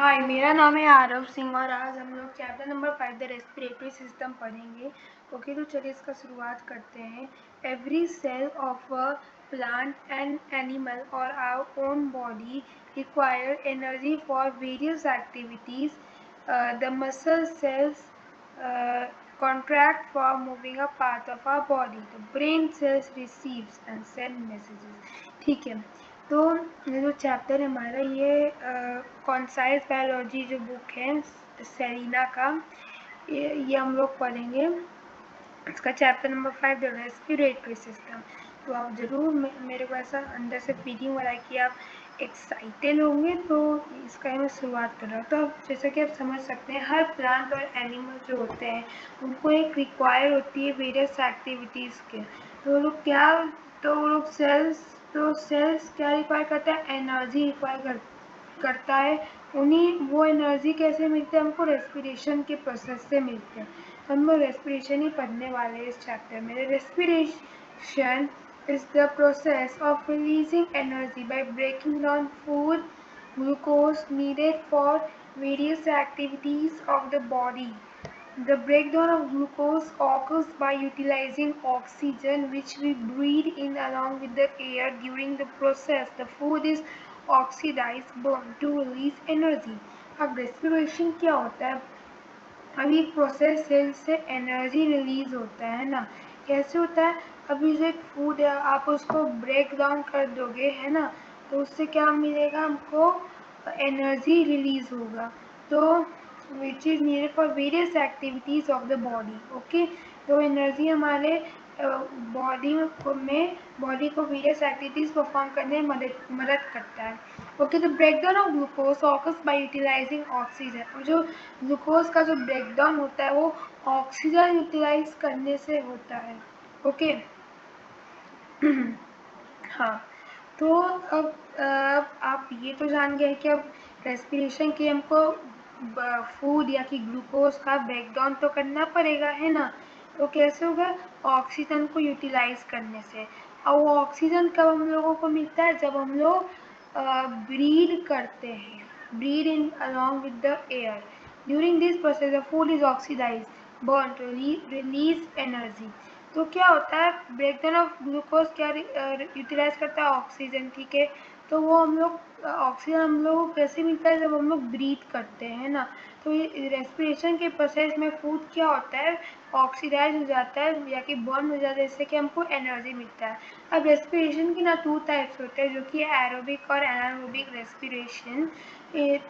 हाय, मेरा नाम है आरव सिंह और आज हम लोग chapter number 5 the respiratory system पढ़ेंगे। ओके, तो चलिए इसका शुरुआत करते हैं। Every cell of a plant and animal और our own body require energy for various activities. The muscle cells contract for moving a part of our body. The brain cells receives and send messages. ठीक है, तो ये जो chapter है हमारा ये concise biology जो बुक है सेरिना का, ये हम लोग पढ़ेंगे। इसका chapter number 5 the respiratory system. तो आप ज़रूर मेरे को ऐसा अंदर से फीलिंग हो रहा है कि आप एक्साइटेड होंगे, तो इसका मैं शुरुआत कर रहा हूँ। तो जैसा कि आप समझ सकते हैं, हर प्लांट और एनिमल जो होते हैं उनको एक रिक्वायर होती है वेरियस एक्टिविटीज़ के। तो वो लोग क्या, तो वो लोग सेल्स क्या रिक्वायर करता है, एनर्जी रिक्वायर करता है। उन्हीं वो एनर्जी कैसे मिलते हैं हमको, रेस्पिरेशन के प्रोसेस से मिलते हैं। तो हम लोग रेस्पिरेशन ही पढ़ने वाले हैं इस चैप्टर में। Respiration is the process of releasing energy by breaking down food glucose needed for various activities of the body. The breakdown of glucose occurs by utilizing oxygen which we breathe in along with the air. During the process, the food is oxidized, burned to release energy. अब respiration क्या होता है? अब एक process cell से energy release होता है ना। कैसे होता है? अभी जो एक फूड है आप उसको ब्रेक डाउन कर दोगे, है ना, तो उससे क्या मिलेगा हमको, एनर्जी रिलीज होगा। तो which is needed for various activities of the body. Okay, तो एनर्जी हमारे बॉडी को वेरियस एक्टिविटीज़ परफॉर्म करने में मदद करता है। ओके, तो breakdown of glucose occurs by utilising oxygen. और जो ग्लूकोज का जो ब्रेकडाउन होता है वो ऑक्सीजन यूटिलाइज करने से होता है। ओके हाँ, तो अब आप ये तो जान गए कि अब रेस्पिरेशन के हमको फूड या कि ग्लूकोज का ब्रेकडाउन तो करना पड़ेगा, है ना। तो कैसे होगा? ऑक्सीजन को यूटिलाइज करने से। और वो ऑक्सीजन कब हम लोगों को मिलता है? जब हम लोग ब्रीद करते हैं, breathe in along with the air. During this process the food is oxidise, burn to release energy. तो क्या होता है? ब्रेकडाउन ऑफ ग्लूकोज क्या यूटिलाइज करता है? ऑक्सीजन, ठीक है। तो वो हम लोग ऑक्सीजन हम लोग को कैसे मिलता है? जब हम लोग ब्रीथ करते हैं ना। तो ये रेस्पिरेशन के प्रोसेस में फूड क्या होता है? ऑक्सीडाइज हो जाता है या कि बर्न हो जाता है, जिससे कि हमको एनर्जी मिलता है। अब रेस्पिरेशन की ना 2 टाइप्स होते हैं, जो कि एरोबिक और एनारोबिक रेस्पिरेशन।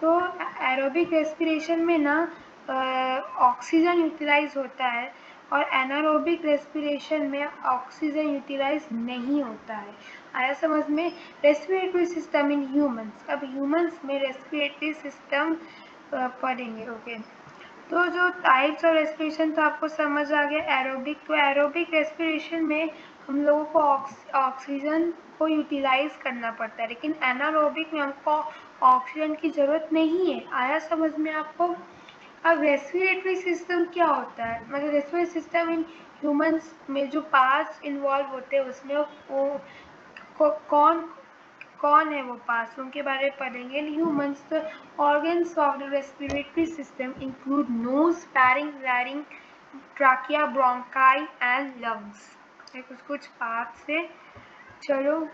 तो एरोबिक रेस्पिरेशन में ना ऑक्सीजन यूटिलाइज होता है और एनारोबिक रेस्पिरेशन में ऑक्सीजन यूटिलाइज नहीं होता है। आया समझ में? Respiratory system in humans. अब ह्यूमंस में रेस्पिरेटरी सिस्टम पढ़ेंगे। ओके, तो जो टाइप्स ऑफ रेस्पिरेशन तो आपको समझ आ गया। एरोबिक, तो एरोबिक रेस्पिरेशन में हम लोगों को ऑक्सीजन को यूटिलाइज करना पड़ता है, लेकिन एनारोबिक में हमको ऑक्सीजन की ज़रूरत नहीं है। आया समझ में आपको? अब रेस्पिरेटरी सिस्टम क्या होता है? मतलब रेस्पिरेटरी सिस्टम इन ह्यूमंस में जो पार्ट्स इन्वॉल्व होते हैं उसमें वो कौन कौन है वो पार्ट्स, उनके बारे में पढ़ेंगे। In humans the organs of the respiratory system include nose, pharynx, larynx, trachea, bronchi and lungs. कुछ कुछ पार्ट्स है। चलो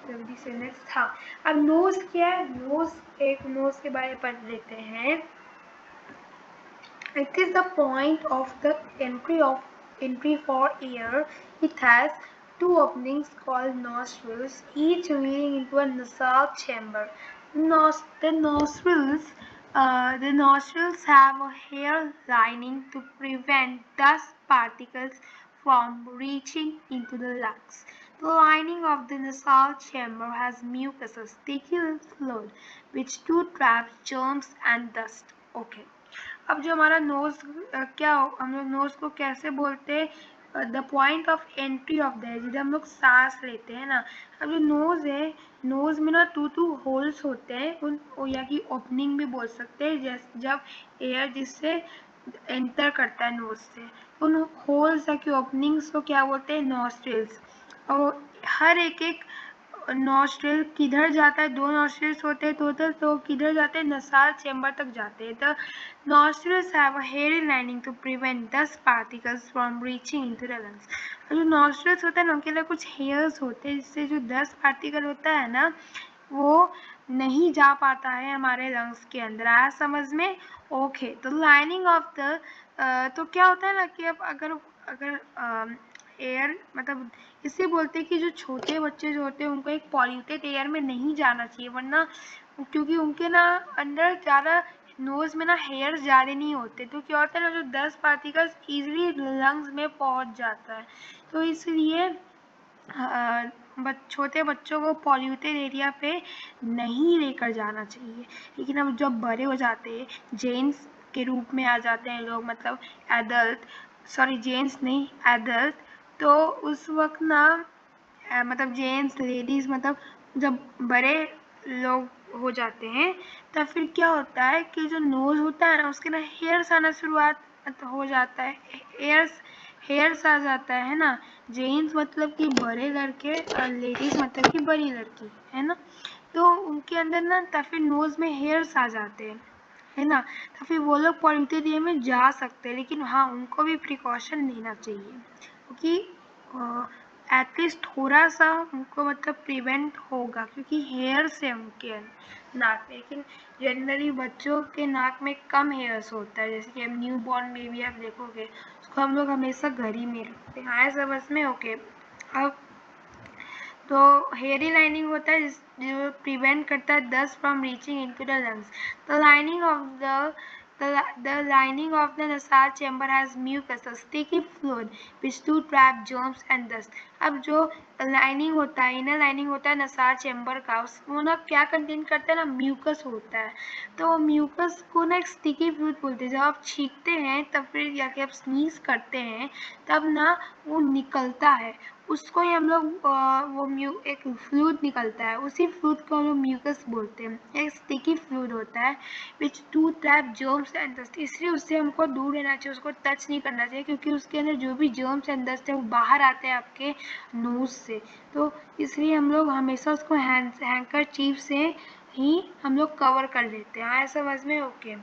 जल्दी से नेक्स्ट। हाँ, अब नोज क्या है? नोज के बारे में पढ़ लेते हैं। It is the point of the entry for air. It has 2 openings called nostrils, each leading into a nasal chamber. The nostrils have a hair lining to prevent dust particles from reaching into the lungs. The lining of the nasal chamber has mucus, a sticky fluid, which traps germs and dust. Okay. अब जो हमारा knows क्या, हम लोग knows को कैसे बोलते हैं? The point of entry of the air, जिधर हम लोग सांस लेते हैं ना। अब जो नोज है, नोज में ना 2 होल्स होते हैं, उन या कि ओपनिंग भी बोल सकते हैं, जैसे जब एयर जिससे एंटर करता है नोज से, उन होल्स या कि ओपनिंग्स को क्या बोलते हैं? नॉस्ट्रिल्स। और हर एक नॉस्ट्रिल किधर जाता है, 2 नॉस्ट्रिल्स होते हैं टोटल, तो किधर जाते हैं, नसाल चेम्बर तक जाते हैं। The nostrils have a hairy lining to prevent dust particles from reaching into the lungs. जो नॉस्ट्रिल्स होता है ना, उनके अंदर कुछ हेयर्स होते हैं जिससे जो डस्ट पार्टिकल होता है ना वो नहीं जा पाता है हमारे लंग्स के अंदर। आया समझ में? ओके। तो लाइनिंग ऑफ द तो क्या होता है ना कि अब अगर अगर एयर मतलब इसे बोलते हैं कि जो छोटे बच्चे जो होते हैं उनको एक पॉल्यूटेड एयर में नहीं जाना चाहिए, वरना क्योंकि उनके ना अंदर ज़्यादा नोज में ना हेयर ज़्यादा नहीं होते, तो क्या होता है ना जो डस्ट पार्टिकल्स इजीली लंग्स में पहुंच जाता है। तो इसलिए छोटे बच्चों को पॉल्यूटेड एरिया पे नहीं लेकर जाना चाहिए। लेकिन अब जब बड़े हो जाते हैं, जेंट्स के रूप में आ जाते हैं लोग, मतलब एडल्ट, सॉरी जेंट्स नहीं एडल्ट, तो उस वक्त ना मतलब जेंट्स लेडीज़, मतलब जब बड़े लोग हो जाते हैं तब फिर क्या होता है कि जो नोज़ होता है ना उसके ना हेयर्स आना शुरुआत हो जाता है, हेयर्स आ जाता है ना। जेंट्स मतलब कि बड़े लड़के और लेडीज मतलब कि बड़ी लड़की, है ना। तो उनके अंदर ना तब फिर नोज में हेयर्स आ जाते हैं, है ना। तो फिर वो लोग पॉल्यूटेड एरिया में जा सकते हैं, लेकिन हाँ उनको भी प्रिकॉशन लेना चाहिए, क्योंकि एटलीस्ट थोड़ा सा उनको मतलब प्रिवेंट होगा, क्योंकि हेयर्स है उनके नाक में। लेकिन जनरली बच्चों के नाक में कम हेयर्स होता है, जैसे कि हम न्यू बॉर्न बेबी आप देखोगे उसको हम लोग हमेशा घर ही में रखते हैं। आया समझ में? ओके। अब तो हेयरी लाइनिंग होता है जो प्रिवेंट करता है dust from reaching into the lungs. The lining of the lining of the nasal chamber has mucus, a sticky fluid which to trap germs and dust. अब जो लाइनिंग होता है, इनर लाइनिंग होता है नसाल चैम्बर का, वो ना क्या कंटेन करता है ना, म्यूकस होता है। तो म्यूकस को ना एक स्टिकी फ्लूइड बोलते हैं। जब आप छींकते हैं तब फिर या कि आप स्नीज करते हैं तब ना वो निकलता है, उसको ही हम लोग एक फ्लूइड निकलता है, उसी फ्लूइड को हम लोग म्यूकस बोलते हैं। एक स्टिकी फ्लूइड होता है which to trap germs and dust, इसलिए उससे हमको दूर रहना चाहिए, उसको टच नहीं करना चाहिए, क्योंकि उसके अंदर जो भी जर्म्स एंड डस्ट है वो बाहर आते हैं आपके नोज से। तो इसलिए हम लोग हमेशा उसको हैंकर चीफ से ही हम लोग कवर कर लेते हैं। आया समझ में? ओके।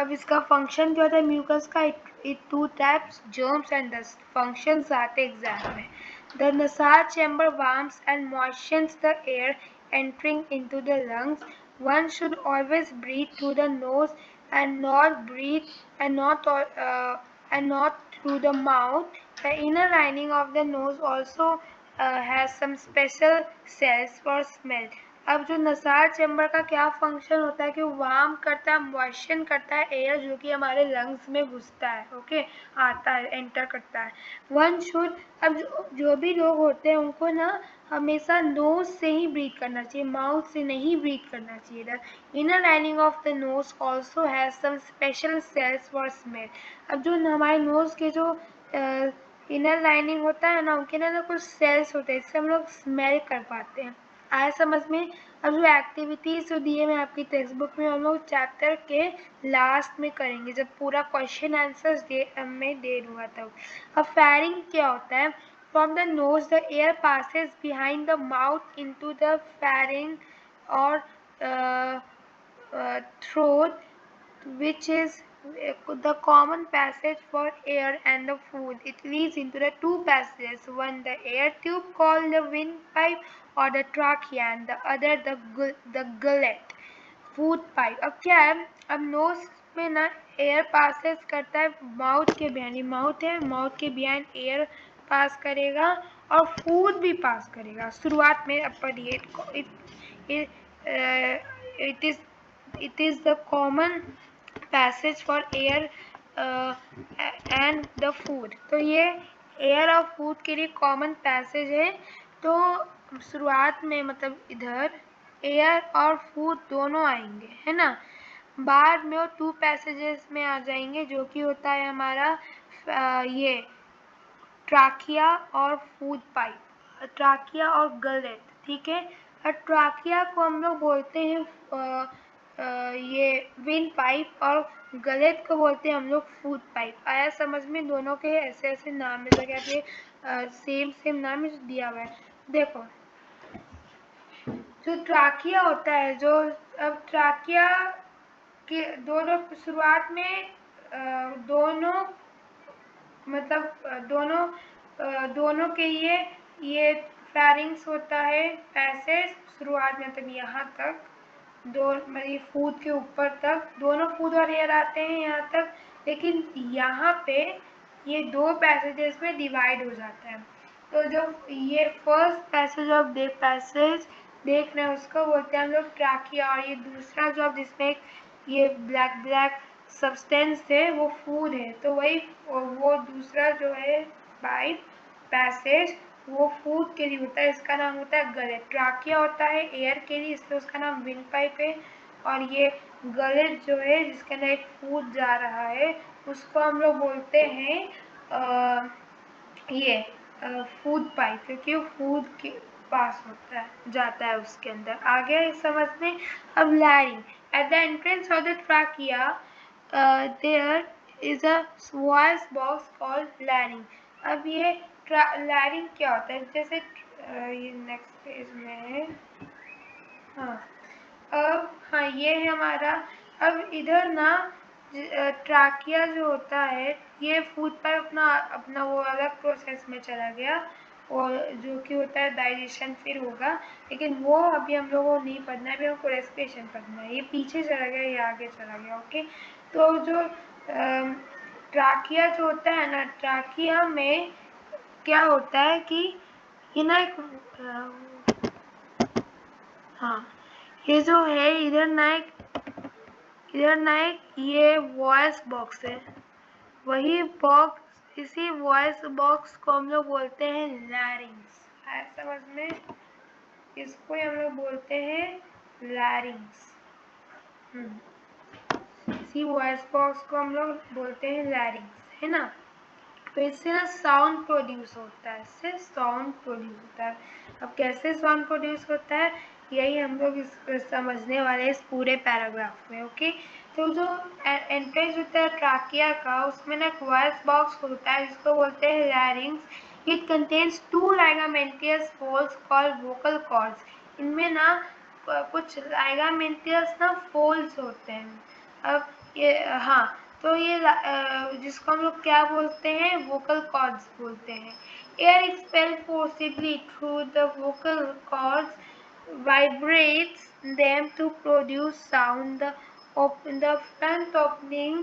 अब इसका फंक्शन क्या होता है म्यूकस का, it to traps germs and dust. Functions आते एग्जाम में। The nasal chamber warms and moistures the air entering into the lungs. One should always breathe through the nose and not through the mouth. The inner lining of the nose also has some special cells for smell. अब जो नसाल chamber का क्या function होता है कि वो warm करता है, मॉइस्चर करता है एयर जो कि हमारे लंग्स में घुसता है, ओके, आता है, एंटर करता है। वन शुड, अब जो भी लोग होते हैं उनको ना हमेशा नोज से ही ब्रीथ करना चाहिए, माउथ से नहीं ब्रीथ करना चाहिए। The inner lining of the nose also has some special cells for smell. अब जो हमारे नोज के जो इनर लाइनिंग होता है ना उनके ना कुछ सेल्स होते हैं जिससे हम लोग स्मेल कर पाते हैं। आया समझ में? अब जो एक्टिविटीज जो दिए मैं आपकी टेक्स्ट बुक में हम लोग चैप्टर के लास्ट में करेंगे, जब पूरा क्वेश्चन आंसर्स मैं दे दूंगा तब। अब फेरिंग क्या होता है? From the nose the air passes behind the mouth into the pharynx और throat, which is the common passage for air and the food. It leads into the two passages, one the air tube called the windpipe or the trachea and the other the gullet, food pipe. अब क्या है, अब knows में ना air passes करता है mouth के behind, mouth है, माउथ के बिहाइंड एयर पास करेगा और फूड भी पास करेगा। शुरुआत में अब पढ़िए, it is the common passage for air and the food. तो ये एयर और फूड के लिए कॉमन पैसेज है। तो शुरुआत में मतलब इधर एयर और फूड दोनों आएंगे, है ना। बाद में वो टू पैसेजेस में आ जाएंगे जो कि होता है हमारा ये ट्राकिया और फूड पाइप, ट्राकिया और गलेट, ठीक है। और ट्राकिया को हम लोग बोलते हैं ये विंड पाइप और गलेट को बोलते हैं हम लोग फूड पाइप। आया समझ में? दोनों के ऐसे ऐसे नाम है, जगह पे सेम नाम है दिया हुआ है। देखो जो ट्राकिया होता है, जो अब ट्राकिया के दोनों शुरुआत में दोनों मतलब दोनों के ये फेरिंग्स होता है, पैसेज शुरुआत में मतलब यहाँ तक दो मतलब फूड के ऊपर तक दोनों फूड और एयर आते हैं यहाँ तक, लेकिन यहाँ पे ये दो पैसेजेस में डिवाइड हो जाता है। तो जो ये फर्स्ट पैसेज देख रहे हैं उसको बोलते हैं हम लोग ट्राकिया, और ये दूसरा जो जिसमें ये ब्लैक सब्सटेंस है वो फूड है, तो वही वो दूसरा जो है पाइप पैसेज वो फूड के लिए होता है, इसका नाम होता है गलेट। ट्राकिया होता है एयर के लिए, इसलिए उसका नाम विंड पाइप है, और ये गलेट जो है जिसके अंदर एक फूड जा रहा है उसको हम लोग बोलते हैं ये फूड पाइप, क्योंकि वो फूड के पास होता है जाता है उसके अंदर। आगे समझने। अब larynx, at the entrance of the trachea there is a voice box called larynx. अब ये लैरिंग क्या होता है, जैसे ये नेक्स्ट पेज में है। हाँ ये है हमारा। अब इधर ना ट्राकिया जो होता है ये फूड पाइप अपना अपना वो अलग प्रोसेस में चला गया, और जो कि होता है डाइजेशन फिर होगा, लेकिन वो अभी हम लोगों को नहीं पढ़ना है, अभी हमको रेस्पिरेशन पढ़ना है। ये पीछे चला गया, ये आगे चला गया। ओके, तो जो ट्राकिया जो होता है ना, ट्राकिया में क्या होता है कि ये ना एक हाँ ये जो है इधर ना एक ये वॉइस बॉक्स है, वही बॉक्स, इसी वॉइस बॉक्स को हम लोग बोलते हैं लैरिंग्स। है समझ में? इसको हम लोग बोलते हैं लैरिंग्स। इसी वॉइस बॉक्स को हम लोग बोलते हैं लैरिंग्स, है ना। तो इससे ना साउंड प्रोड्यूस होता है, इससे साउंड प्रोड्यूस होता है। अब कैसे साउंड प्रोड्यूस होता है यही हम लोग इस समझने वाले हैं इस पूरे पैराग्राफ में। ओके, तो जो एंट्रेंस होता है ट्राकिया का, उसमें ना एक वॉइस बॉक्स होता है जिसको बोलते हैं larynx. It contains two ligamentous folds called vocal cords. इनमें ना कुछ लाइगामेंटियस ना फोल्ड्स होते हैं। अब ये हाँ, तो ये जिसको हम लोग क्या बोलते हैं, वोकल कॉर्ड्स बोलते हैं। Air expel forcibly through the vocal chords vibrates them to produce sound. The front opening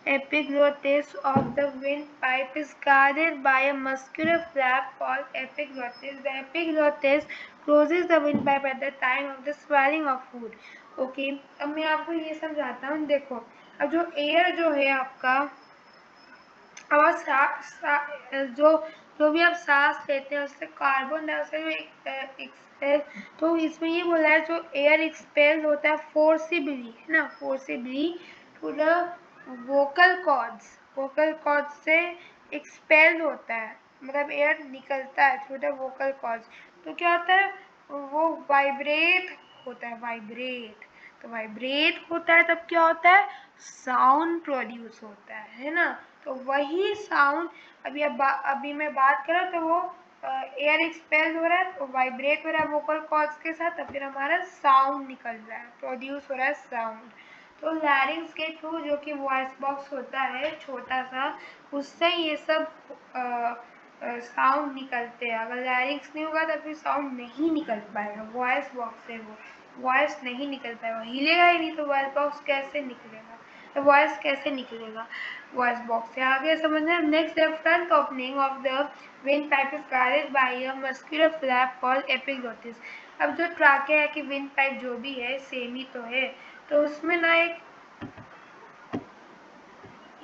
epiglottis of the windpipe is guarded by a muscular flap called epiglottis. The epiglottis closes the windpipe at the time of the swallowing of food. Okay, अब मैं आपको ये समझाता हूँ। देखो, अब जो air जो है आपका, और जो जो भी आप सांस लेते हैं उससे कार्बन डाइऑक्साइड एक्सपेल, तो इसमें ये बोला है जो एयर एक्सपेल होता है फोर्सिबली, है ना, forcibly to the vocal cords से एक्सपेल होता है, मतलब एयर निकलता है थ्रू द वोकल कॉर्ड्स। तो क्या होता है, वो वाइब्रेट होता है, तो वाइब्रेट होता है तब क्या होता है, साउंड प्रोड्यूस होता है ना। तो वही साउंड अभी मैं बात करूँ तो वो एयर एक्सपेल हो रहा है, तो वाइब्रेट हो रहा है वोकल कॉर्ड्स के साथ, तो फिर हमारा साउंड निकल रहा है, प्रोड्यूस हो रहा है साउंड। तो लैरिंग्स के थ्रू जो कि वॉइस बॉक्स होता है छोटा सा, उससे ये सब साउंड निकलते हैं। अगर लैरिंग्स नहीं होगा तो फिर साउंड नहीं निकल पाएगा, वॉइस बॉक्स से वो वॉइस नहीं निकल पाएगा, हिलेगा ही नहीं, तो वॉइस बॉक्स कैसे निकलेगा, तो वॉइस कैसे निकलेगा वॉइस बॉक्स से। आगे समझना। Next, the front opening of the wind pipe is guarded by a muscular flap called epiglottis. अब जो ट्राकिया की विंड पाइप जो भी है सेम ही तो है, तो उसमें ना एक,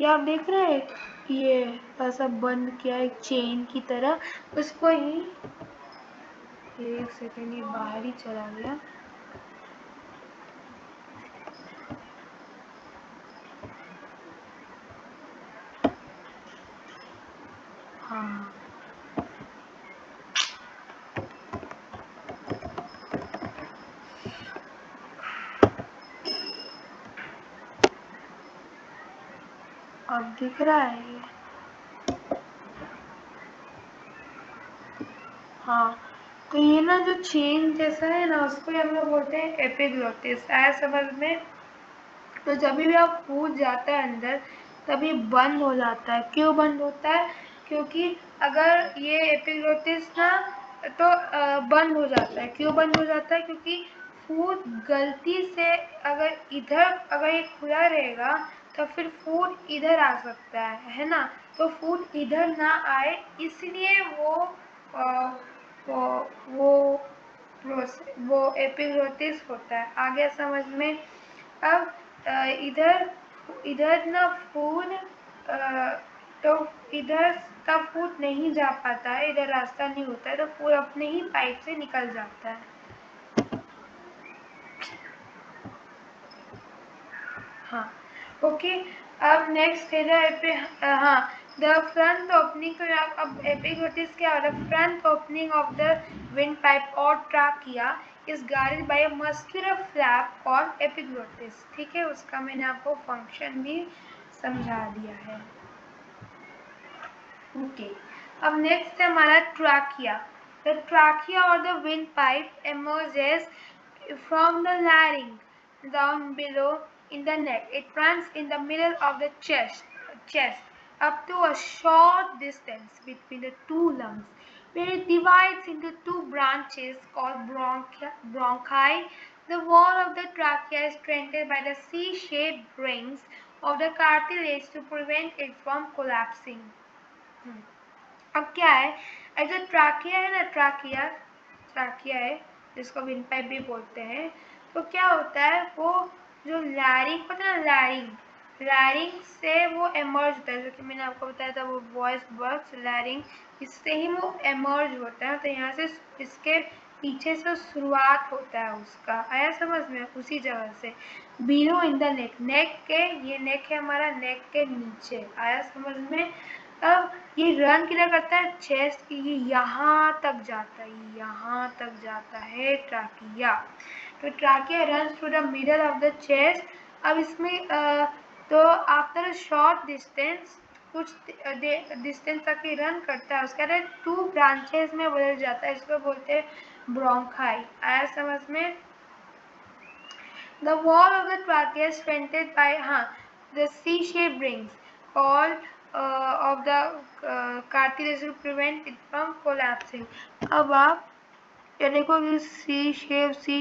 ये आप देख रहे हैं, ये ऐसा बंद किया एक चेन की तरह, उसको ही, एक सेकेंड, ये बाहर ही चला गया। हाँ, अब दिख रहा है ये? हाँ, तो ये ना जो चेन जैसा है ना, उसको हम लोग बोलते हैं एपिग्लोटिस। आया समझ में? तो जब भी आप फूड जाता है अंदर, तभी बंद हो जाता है। क्यों बंद होता है? क्योंकि अगर ये एपिग्लोटिस ना, तो बंद हो जाता है। क्यों बंद हो जाता है? क्योंकि फूड गलती से अगर ये खुला रहेगा, तो फिर फूड इधर आ सकता है ना। तो फूड इधर ना आए, इसलिए वो वो वो एपिग्लोटिस होता है। आ गया समझ में? अब इधर इधर ना फूड, तो इधर का फूड नहीं जा पाता है, इधर रास्ता नहीं होता है, तो फूड अपने ही पाइप से निकल जाता है। हाँ, ओके। अब नेक्स्ट है हाँ, द फ्रंट ओपनिंग। तो अब एपिग्लोटिस क्या हो रहा है? Front opening of the windpipe or trachea is guarded by a muscular flap called epiglottis. ठीक है, उसका मैंने आपको फंक्शन भी समझा दिया है। ओके, अब नेक्स्ट है हमारा ट्राकिया। द ट्राकिया और the wind pipe emerges from the larynx down below in the neck. It runs in the middle of the chest up to a short distance between the two lungs, where it divides into two branches called bronchi. The wall of the trachea is strengthened by the C-shaped rings of the cartilage to prevent it from collapsing. अब क्या है? जो trachea है ना, trachea है, जिसको wind pipe भी बोलते हैं। तो क्या होता है, वो जो लैरिंग होता है ना, लैरिंग से वो एमर्ज होता है, जो कि मैंने आपको बताया था, वो वॉइस बॉक्स लैरिंग, इससे ही वो एमर्ज होता है। तो यहाँ से इसके पीछे से शुरुआत होता है उसका। आया समझ में? उसी जगह से बिलो इन द नेक के, ये नेक है हमारा, नेक के नीचे। आया समझ में? अब ये रन किधर करता है? चेस्ट की, ये यहाँ तक जाता है, यहाँ तक जाता है ट्राकिया। तो trachea run through the middle of the chest. अब इसमें तो आफ्टर शॉर्ट डिस्टेंस, कुछ डिस्टेंस तक ही रन करता है, उसके बाद टू ब्रांचेस में बदल जाता है, इसको बोलते हैं ब्रोंकाई। आया समझ में? The wall of the trachea is strengthened by the C-shaped rings, all of the cartilage to prevent it from collapsing. अब आप ये देखो, सी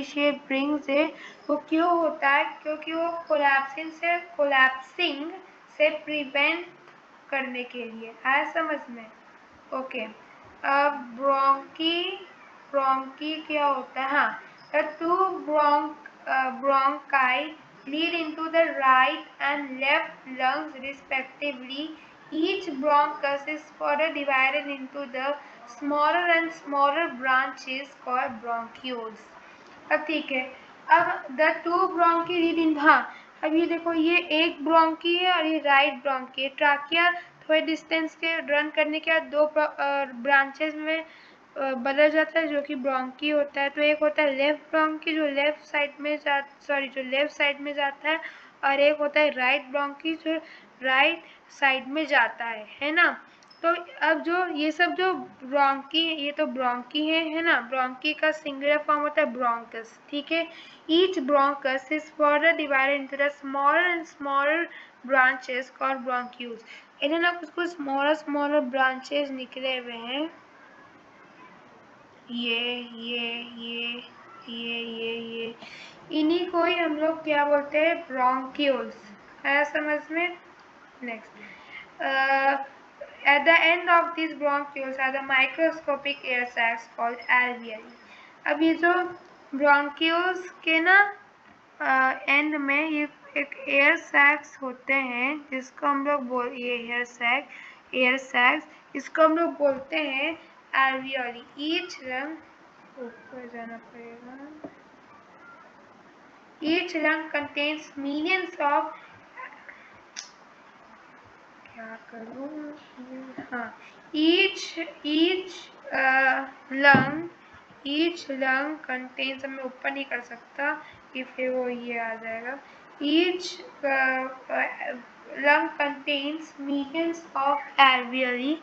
शेप रिंग्स है, वो क्यों होता है? क्योंकि वो कोलैप्सिंग से प्रिवेंट करने के लिए। आया समझ में? ओके। अब ब्रोंकी क्या होता है? हाँ, the two bronchi lead into the right and left lungs respectively. Each bronchus is further divided into the smaller and smaller branches called bronchioles. अब ठीक है, अब the two bronchi lead in, हाँ, अब ये देखो, ये एक ब्रोंकी है और ये राइट ब्रोंकी है। ट्राकिया थोड़े डिस्टेंस के रन करने के बाद दो ब्रांचेस में बदल जाता है, जो कि ब्रोंकी होता है। तो एक होता है लेफ्ट ब्रोंकी, जो लेफ्ट साइड में जाता है, और एक होता है राइट ब्रोंकी, जो राइट साइड में जाता है ना। तो अब जो ये सब जो ब्रोंकी, ये तो ब्रोंकी है ना। ब्रोंकी का सिंगुलर फॉर्म होता है ब्रोंकस। ठीक है, each bronchus is further divided into the smaller and smaller branches called bronchioles. इन्हें ना कुछ स्मॉलर ब्रांचेस निकले हुए हैं, ये इन्हीं को ही हम लोग क्या बोलते हैं? ब्रोंक्यूल्स। आया समझ में? Next, at the end of these bronchioles are the microscopic air sacs called alveoli. अब ये जो bronchioles के ना एंड में ये एक एयर सैक्स होते हैं, जिसको हम लोग ये एयर सैक्स, इसको हम लोग बोलते हैं alveoli. Each lung, ऊपर जाना पड़ेगा, each lung contains millions of, क्या करूँ, हाँ, each lung contains, मैं ऊपर नहीं कर सकता कि फिर वो ये आ जाएगा। each lung contains millions of alveoli.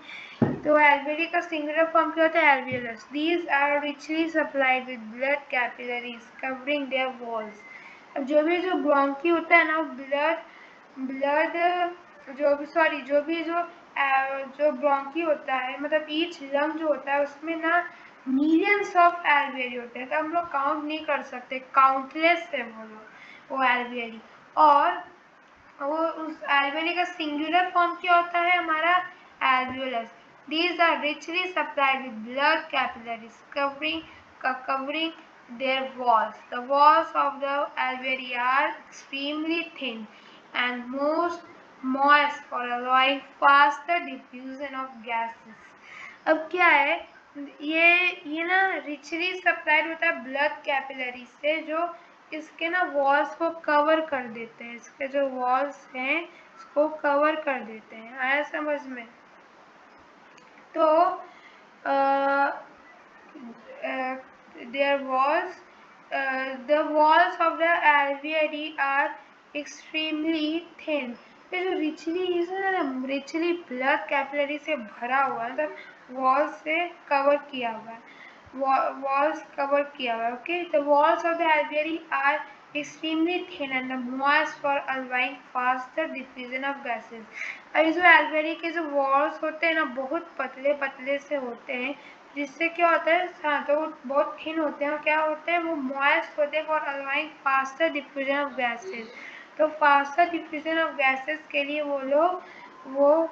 तो alveoli का सिंगुलर फॉर्म क्या होता है? alveolus. These are richly supplied with blood capillaries covering their walls. अब जो ब्रोंकी होता है ना, ब्लड जो ब्रोंकी होता है, मतलब ईच लंग जो होता है उसमें ना मिलियंस ऑफ एल्वेली होते हैं, तो हम लोग काउंट नहीं कर सकते, काउंटलेस है वो एल्वेली। और वो उस एल्वेली का सिंगुलर फॉर्म क्या होता है हमारा? Alveolus. These are richly supplied with blood capillaries covering their walls. The walls of the alveoli are extremely thin and most moist for allowing faster diffusion of gases. अब क्या है, ये ना रिचली सप्लाइड होता है ब्लड कैपिलरी से, जो इसके ना वॉल्स को कवर कर देते हैं, इसके जो वॉल्स हैं इसको कवर कर देते हैं। आया समझ में? तो their walls the walls of the alveoli are extremely thin. ये जो रिचली ब्लड कैपिलरी से भरा हुआ है, मतलब वॉल से कवर किया हुआ है, walls cover किया हुआ है। Okay, the walls of the alveoli are extremely thin and moist for allowing faster diffusion of gases. अभी जो alveoli के जो walls होते हैं ना, बहुत पतले पतले से होते हैं, जिससे क्या होता है, हाँ, तो वो बहुत थिन होते हैं और क्या होते हैं, वो मॉइस्ट होते हैं for allowing faster diffusion of gases. तो फास्टर डिफ्यूजन ऑफ गैसेस के लिए वो लोग वो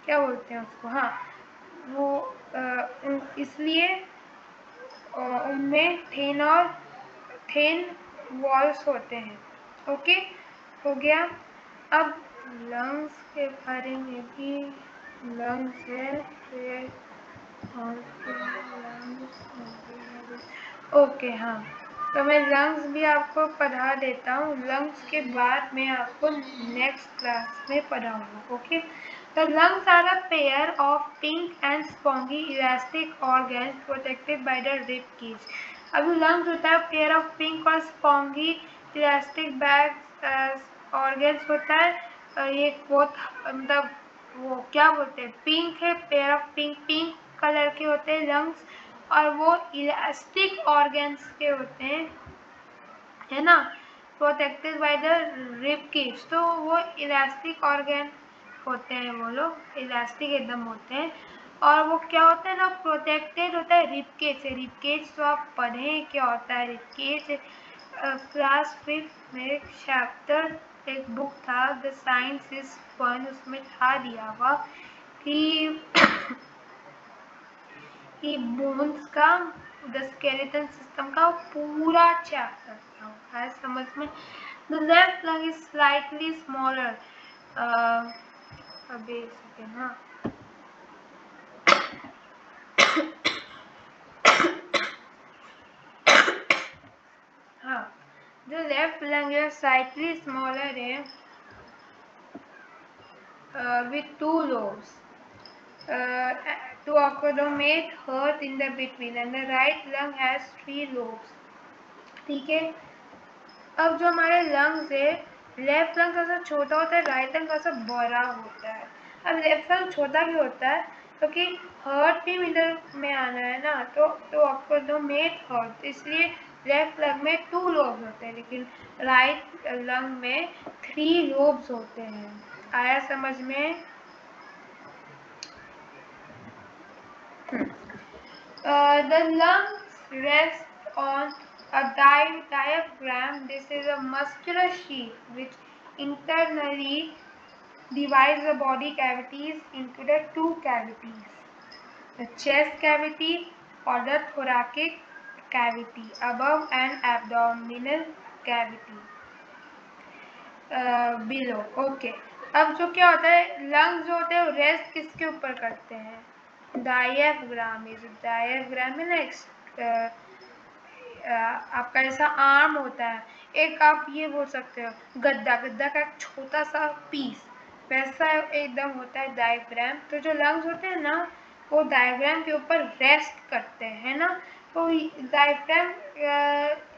क्या बोलते हैं उसको, हाँ, वो इसलिए उनमें थिन वॉल्स होते हैं। ओके, हो गया। अब लंग्स के बारे में भी, लंग्स है फिर ओके, हाँ, तो मैं लंग्स भी आपको पढ़ा देता हूँ। लंग्स के बाद मैं आपको नेक्स्ट क्लास में पढ़ाऊँगा। Okay, the lungs are a pair of pink and spongy elastic organs protected by the rib cage. अभी लंग्स होता है पेयर ऑफ पिंक और स्पॉन्गी इलास्टिक बैग्स ऑर्गन्स होता है। ये बहुत, मतलब वो क्या बोलते हैं, पिंक है, पेयर ऑफ पिंक कलर के होते हैं लंग्स, और वो इलास्टिक ऑर्गन्स के होते हैं, है ना, protected by the rib cage. तो वो इलास्टिक ऑर्गन होते हैं, वो लोग इलास्टिक एकदम होते हैं, और वो क्या होता है ना, प्रोटेक्टेड होता है रिब केज से। रिब केज तो आप पढ़े क्या होता है रिब केज, क्लास 5 में चैप्टर एक बुक था द साइंस इज फन, उसमें था दिया हुआ कि बोन्स का, द स्केलेटन सिस्टम का पूरा चैप्टर था, है समझ में? The left lung is slightly smaller, अभी एक सेकेंड, हाँ, हाँ, जो लेफ्ट लंग है स्लाइटली स्मॉलर है, with two lobes to accommodate earth in the between, and the right lung has 3 lobes. ठीक है, अब जो हमारे लंग्स है, लेफ्ट लंग थोड़ा सा छोटा होता है, राइट लंग थोड़ा सा बड़ा होता है। अब लेफ्ट लंग छोटा क्यों होता है? क्योंकि हार्ट भी मिडल में आना है ना, तो आपको दो मेट हार्ट, इसलिए लेफ्ट लंग में 2 लोब्स होते हैं, लेकिन राइट लंग में 3 लोब्स होते हैं। आया समझ में? The lungs rest on a diaphragm. This is a muscular sheath which internally divides the body cavities into the 2 cavities, the chest cavity or the thoracic cavity above and abdominal cavity below. Okay. अब जो क्या होता है, lungs जो होते हैं rest किसके ऊपर करते हैं? डायफ्राम। ये जो डायफ्राम है ना, आपका ऐसा आर्म होता है, एक आप ये बोल सकते हो गद्दा का एक छोटा सा पीस, वैसा एकदम होता है डायफ्राम। तो जो लंग्स होते हैं ना, वो डायफ्राम के ऊपर रेस्ट करते हैं ना। तो डायफ्राम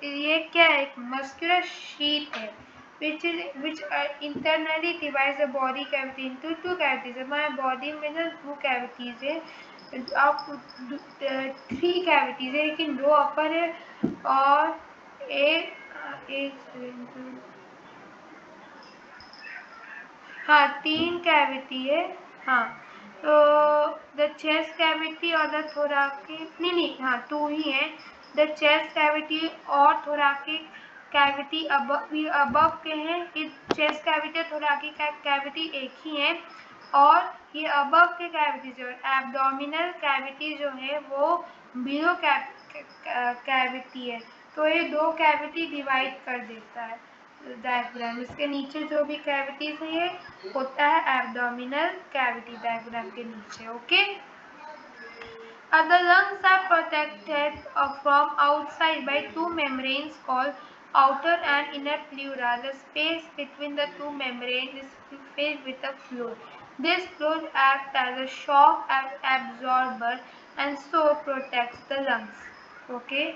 ये क्या है, एक मस्कुलर शीट है which internally divides the body cavity into two cavities. हमारे body में ना two cavities है, आप three cavities है, लेकिन दो upper है और एक हाँ तीन कैविटी है। हाँ तो द चेस्ट कैविटी और द थोराकिक नहीं हाँ टू ही है। द चेस्ट कैविटी और थोराकिक कैविटी अबव के हैं। इस चेस्ट कैविटी और थोराकिक कैविटी एक ही है और ये अबव के कैविटी जो एब्डोमिनल कैविटी जो है वो बिलो कैविटी है। तो ये दो कैविटी डिवाइड कर देता है डायग्राम। इसके नीचे जो भी कैविटीज है ये होता है एब्डोमिनल कैविटी डायग्राम के नीचे। Okay the lungs are protected from outside by two membranes called outer and inner pleura. The space between the two membranes is filled with a fluid. This fluid acts as a shock absorber and so protects the lungs. Okay.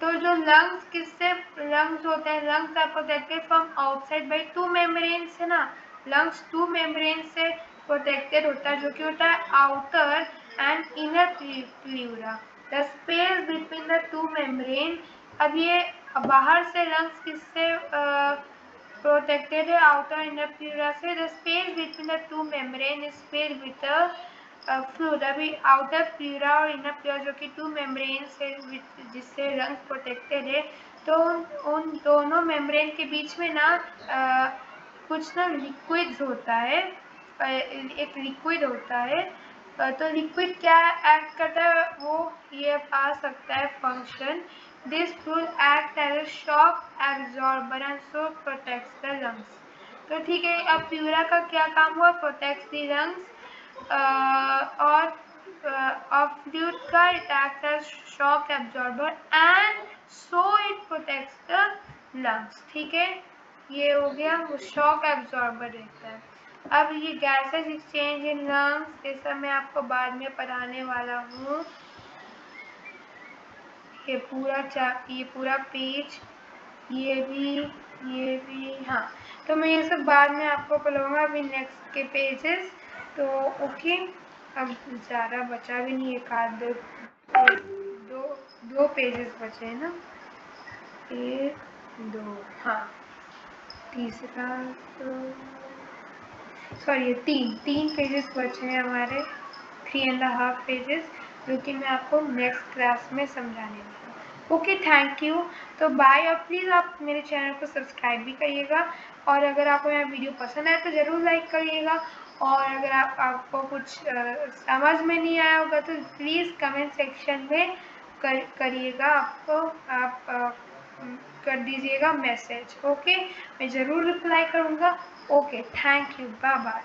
तो जो lungs किससे lungs होते हैं, lungs are protected from outside by two membranes है ना। Lungs two membrane से protected होता है जो कि होता है outer and inner pleura. The space between the two membrane, अब ये बाहर से लंग्स किससे प्रोटेक्टेड है, आउटर इनर प्लीura से। The space between the two membrane is filled with fluid. अभी आउटर प्लीura और इनर प्लीura जो कि टू मेम्ब्रेन से जिससे लंग्स प्रोटेक्टेड है, तो उन दोनों मेम्ब्रेन के बीच में ना कुछ ना लिक्विड्स होता है, एक लिक्विड होता है। तो लिक्विड क्या एक्ट करता है, वो ये आ सकता है function. This fluid act as a shock absorber and so protects the lungs. तो ठीक है, अब प्लीura का क्या काम हुआ, प्रोटेक्ट्स द लंग्स और फ्लूइड का it acts as shock absorber and so it protects the lungs. ठीक है, ये हो गया, वो शॉक एब्जॉर्बर रहता है। अब ये गैसेस एक्सचेंज इन लंग्स, ये सब मैं आपको बाद में पढ़ाने वाला हूँ। ये पूरा पेज, ये भी हाँ, तो मैं ये सब बाद में आपको पढ़ाऊँगा अभी नेक्स्ट के पेजेस। तो ओके, अब ज़्यादा बचा भी नहीं, एक आध दो पेजेस बचे हैं ना, एक दो, हाँ तीसरा तो सॉरी तीन पेजेस बचे हैं हमारे, 3.5 पेजेस, जो कि मैं आपको नेक्स्ट क्लास में समझाने वाला हूँ। Okay, thank you. तो बाय, और प्लीज़ आप मेरे चैनल को सब्सक्राइब भी करिएगा, और अगर आपको मेरा वीडियो पसंद आए तो ज़रूर लाइक करिएगा, और अगर आपको कुछ समझ में नहीं आया होगा तो प्लीज़ कमेंट सेक्शन में करिएगा, आप कर दीजिएगा मैसेज। ओके, मैं ज़रूर रिप्लाई करूँगा। Okay, thank you, bye bye.